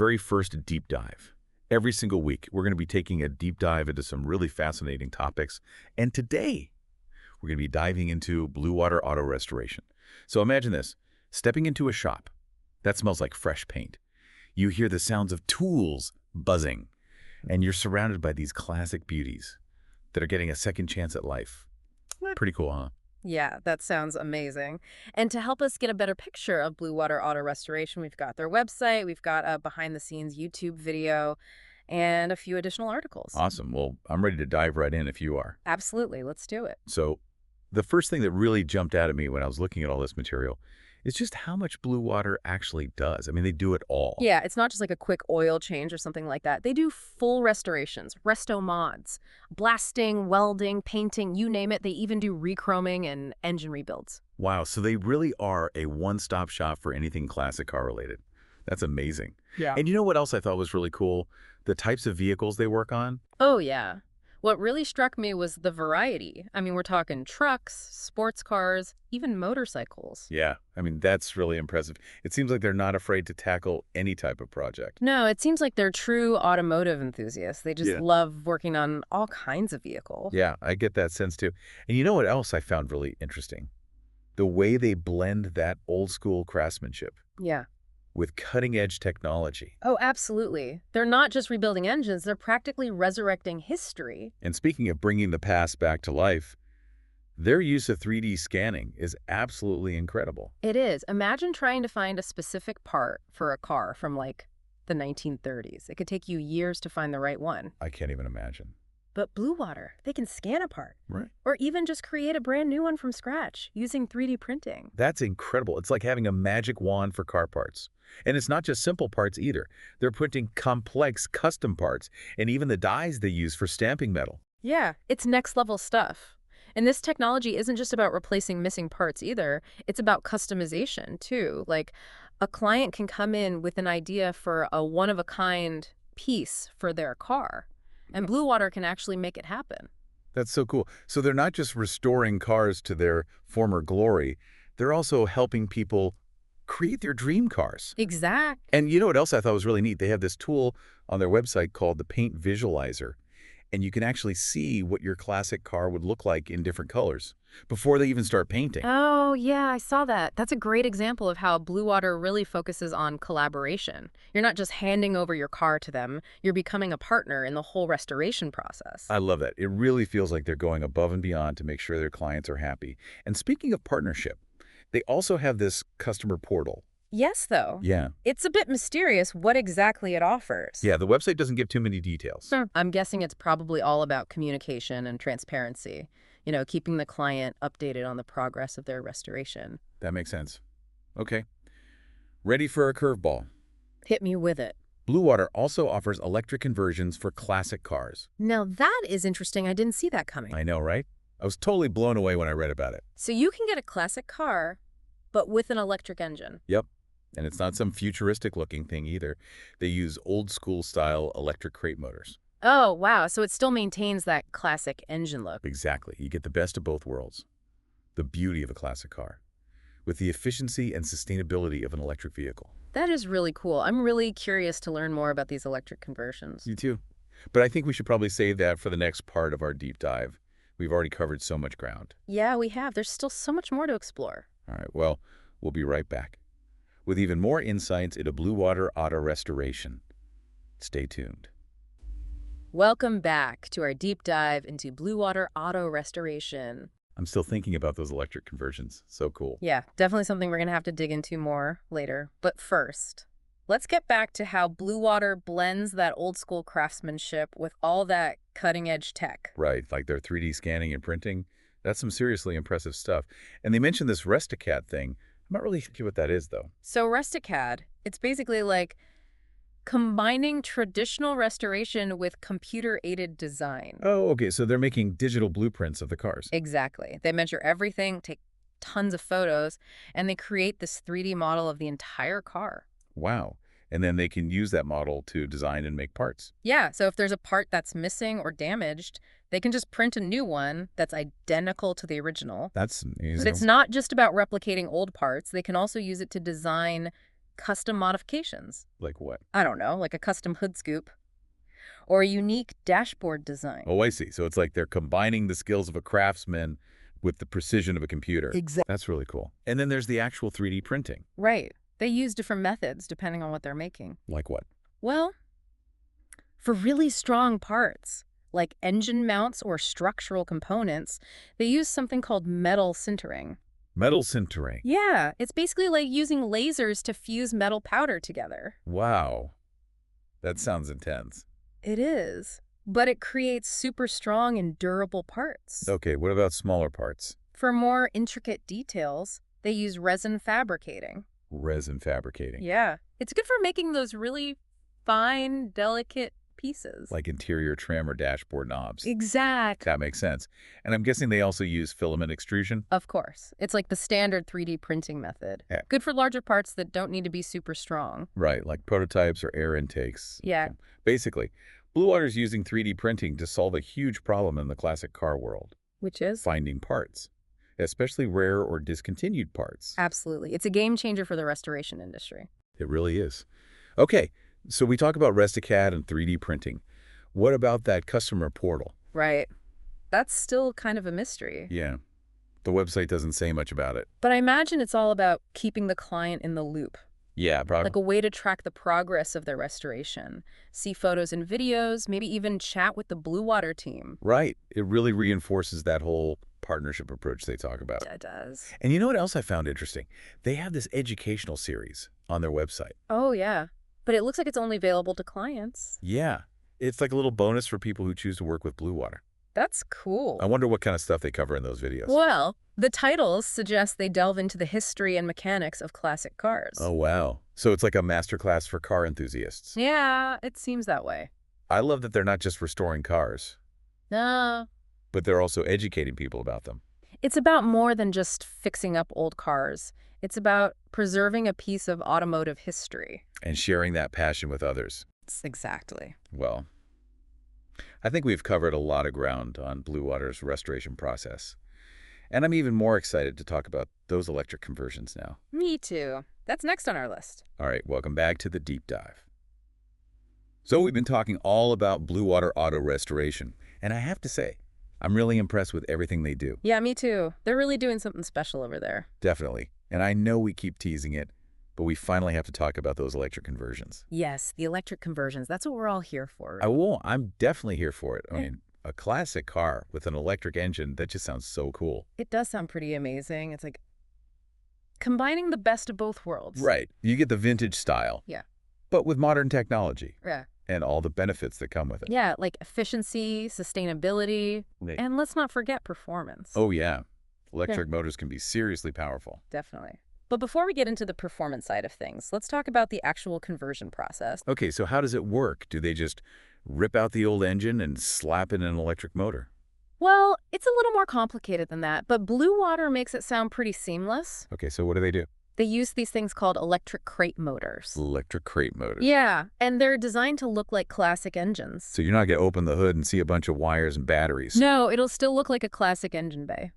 very first deep dive. Every single week, we're going to be taking a deep dive into some really fascinating topics. And today, we're going to be diving into Bluewater auto restoration. So imagine this, stepping into a shop that smells like fresh paint. You hear the sounds of tools buzzing, and you're surrounded by these classic beauties that are getting a second chance at life. Pretty cool, huh? Yeah, that sounds amazing. And to help us get a better picture of Bluewater Auto Restoration, we've got their website, we've got a behind-the-scenes YouTube video, and a few additional articles. Awesome. Well, I'm ready to dive right in if you are. Absolutely, let's do it. So the first thing that really jumped out at me when I was looking at all this material is just how much Bluewater actually does. I mean, they do it all. Yeah, it's not just like a quick oil change or something like that. They do full restorations, resto mods, blasting, welding, painting, you name it. They even do rechroming and engine rebuilds. Wow, so they really are a one-stop shop for anything classic car related. That's amazing. Yeah. And you know what else I thought was really cool? The types of vehicles they work on. Oh, yeah. What really struck me was the variety. I mean, we're talking trucks, sports cars, even motorcycles. Yeah, I mean, that's really impressive. It seems like they're not afraid to tackle any type of project. No, it seems like they're true automotive enthusiasts. They just Yeah. love working on all kinds of vehicles. Yeah, I get that sense too. And you know what else I found really interesting? The way they blend that old school craftsmanship Yeah. with cutting-edge technology. Oh, absolutely. They're not just rebuilding engines, they're practically resurrecting history. And speaking of bringing the past back to life, their use of 3D scanning is absolutely incredible. It is. Imagine trying to find a specific part for a car from like the 1930s. It could take you years to find the right one. I can't even imagine. But Bluewater, they can scan a part. Right. Or even just create a brand new one from scratch using 3D printing. That's incredible. It's like having a magic wand for car parts. And it's not just simple parts either. They're printing complex custom parts and even the dies they use for stamping metal. Yeah, it's next level stuff. And this technology isn't just about replacing missing parts either. It's about customization too. Like a client can come in with an idea for a one-of-a-kind piece for their car. And Bluewater can actually make it happen. That's so cool. So they're not just restoring cars to their former glory, they're also helping people create their dream cars. Exact. And you know what else I thought was really neat? They have this tool on their website called the Paint Visualizer. And you can actually see what your classic car would look like in different colors before they even start painting. Oh, yeah, I saw that. That's a great example of how Bluewater really focuses on collaboration. You're not just handing over your car to them, you're becoming a partner in the whole restoration process. I love that. It really feels like they're going above and beyond to make sure their clients are happy. And speaking of partnership, they also have this customer portal. Yes, though. Yeah. It's a bit mysterious what exactly it offers. Yeah, the website doesn't give too many details. I'm guessing it's probably all about communication and transparency. You know, keeping the client updated on the progress of their restoration. That makes sense. Okay. Ready for a curveball. Hit me with it. Bluewater also offers electric conversions for classic cars. Now that is interesting. I didn't see that coming. I know, right? I was totally blown away when I read about it. So you can get a classic car, but with an electric engine. Yep. And it's not some futuristic-looking thing either. They use old-school-style electric crate motors. Oh, wow. So it still maintains that classic engine look. Exactly. You get the best of both worlds. The beauty of a classic car, with the efficiency and sustainability of an electric vehicle. That is really cool. I'm really curious to learn more about these electric conversions. You too. But I think we should probably save that for the next part of our deep dive. We've already covered so much ground. Yeah, we have. There's still so much more to explore. All right, well, we'll be right back with even more insights into Bluewater auto restoration. Stay tuned. Welcome back to our deep dive into Bluewater auto restoration. I'm still thinking about those electric conversions. So cool. Yeah, definitely something we're going to have to dig into more later. But first, let's get back to how Bluewater blends that old school craftsmanship with all that cutting edge tech. Right, like their 3D scanning and printing. That's some seriously impressive stuff. And they mentioned this Restocad thing. I'm not really sure what that is, though. So Restocad, it's basically like combining traditional restoration with computer-aided design. Oh, okay, so they're making digital blueprints of the cars. Exactly. They measure everything, take tons of photos, and they create this 3D model of the entire car. Wow. And then they can use that model to design and make parts. Yeah, so if there's a part that's missing or damaged, they can just print a new one that's identical to the original. That's amazing. But it's not just about replicating old parts. They can also use it to design custom modifications. Like what? I don't know, like a custom hood scoop or a unique dashboard design. Oh, I see. So it's like they're combining the skills of a craftsman with the precision of a computer. Exactly. That's really cool. And then there's the actual 3D printing. Right. They use different methods depending on what they're making. Like what? Well, for really strong parts, like engine mounts or structural components, they use something called metal sintering. Metal sintering. Yeah, it's basically like using lasers to fuse metal powder together. Wow. That sounds intense. It is, but it creates super strong and durable parts. Okay, what about smaller parts? For more intricate details, they use resin fabricating. Resin fabricating. Yeah, it's good for making those really fine, delicate pieces. Like interior trim or dashboard knobs. Exact. That makes sense. And I'm guessing they also use filament extrusion? Of course. It's like the standard 3D printing method. Yeah. Good for larger parts that don't need to be super strong. Right, like prototypes or air intakes. Yeah. Basically, Bluewater's using 3D printing to solve a huge problem in the classic car world. Which is? Finding parts, especially rare or discontinued parts. Absolutely. It's a game changer for the restoration industry. It really is. Okay, so we talk about Resticad and 3D printing. What about that customer portal? Right. That's still kind of a mystery. Yeah, the website doesn't say much about it. But I imagine it's all about keeping the client in the loop. Yeah, probably. Like a way to track the progress of their restoration. See photos and videos, maybe even chat with the Bluewater team. Right. It really reinforces that whole partnership approach they talk about. It does. And you know what else I found interesting? They have this educational series on their website. Oh, yeah. But it looks like it's only available to clients. Yeah. It's like a little bonus for people who choose to work with Bluewater. That's cool. I wonder what kind of stuff they cover in those videos. Well, the titles suggest they delve into the history and mechanics of classic cars. Oh, wow. So it's like a masterclass for car enthusiasts. Yeah, it seems that way. I love that they're not just restoring cars, No. but they're also educating people about them. It's about more than just fixing up old cars. It's about preserving a piece of automotive history. And sharing that passion with others. Exactly. Well, I think we've covered a lot of ground on Bluewater's restoration process. And I'm even more excited to talk about those electric conversions now. Me too. That's next on our list. All right, welcome back to the deep dive. So we've been talking all about Bluewater auto restoration, and I have to say, I'm really impressed with everything they do. Yeah, me too. They're really doing something special over there. Definitely. And I know we keep teasing it, but we finally have to talk about those electric conversions. Yes, the electric conversions. That's what we're all here for. I'm definitely here for it. I mean, a classic car with an electric engine, that just sounds so cool. It does sound pretty amazing. It's like combining the best of both worlds. Right. You get the vintage style. Yeah. But with modern technology. Yeah. And all the benefits that come with it. Yeah, like efficiency, sustainability, and let's not forget performance. Oh, yeah. Electric motors can be seriously powerful. Definitely. But before we get into the performance side of things, let's talk about the actual conversion process. Okay, so how does it work? Do they just rip out the old engine and slap in an electric motor? Well, it's a little more complicated than that, but Bluewater makes it sound pretty seamless. Okay, so what do they do? They use these things called electric crate motors. Electric crate motors. Yeah, and they're designed to look like classic engines. So you're not going to open the hood and see a bunch of wires and batteries. No, it'll still look like a classic engine bay.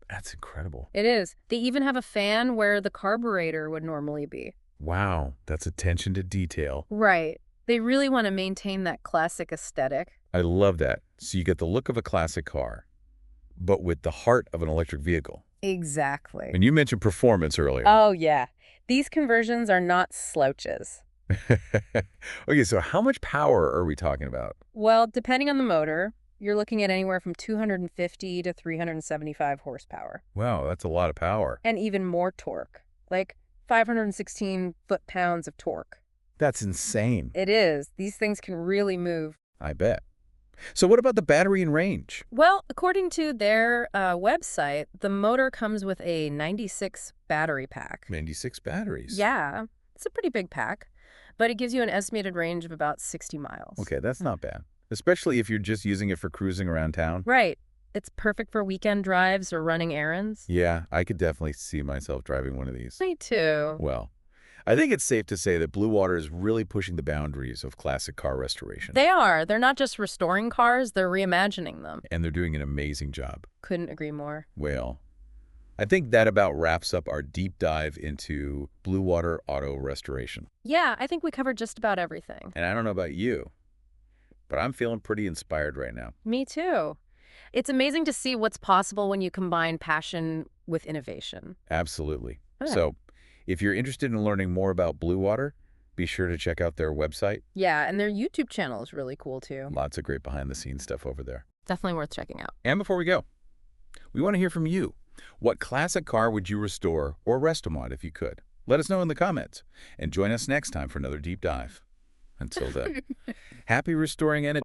That's incredible. It is. They even have a fan where the carburetor would normally be. Wow, that's attention to detail. Right. They really want to maintain that classic aesthetic. I love that. So you get the look of a classic car, but with the heart of an electric vehicle. Exactly. And you mentioned performance earlier. Oh, yeah. These conversions are not slouches. Okay, so how much power are we talking about? Well, depending on the motor, you're looking at anywhere from 250 to 375 horsepower. Wow, that's a lot of power. And even more torque, like 516 foot-pounds of torque. That's insane. It is. These things can really move. I bet. So what about the battery and range? Well, according to their website, the motor comes with a 96 battery pack. 96 batteries. Yeah, it's a pretty big pack, but it gives you an estimated range of about 60 miles. Okay, that's not bad, especially if you're just using it for cruising around town. Right. It's perfect for weekend drives or running errands. Yeah, I could definitely see myself driving one of these. Me too. Well, I think it's safe to say that Bluewater is really pushing the boundaries of classic car restoration. They are. They're not just restoring cars, they're reimagining them. And they're doing an amazing job. Couldn't agree more. Well, I think that about wraps up our deep dive into Bluewater auto restoration. Yeah, I think we covered just about everything. And I don't know about you, but I'm feeling pretty inspired right now. Me too. It's amazing to see what's possible when you combine passion with innovation. Absolutely. Huh. So if you're interested in learning more about Bluewater, be sure to check out their website. Yeah, and their YouTube channel is really cool too. Lots of great behind-the-scenes stuff over there. Definitely worth checking out. And before we go, we want to hear from you. What classic car would you restore or rest-a-mod if you could? Let us know in the comments. And join us next time for another deep dive. Until then, happy restoring and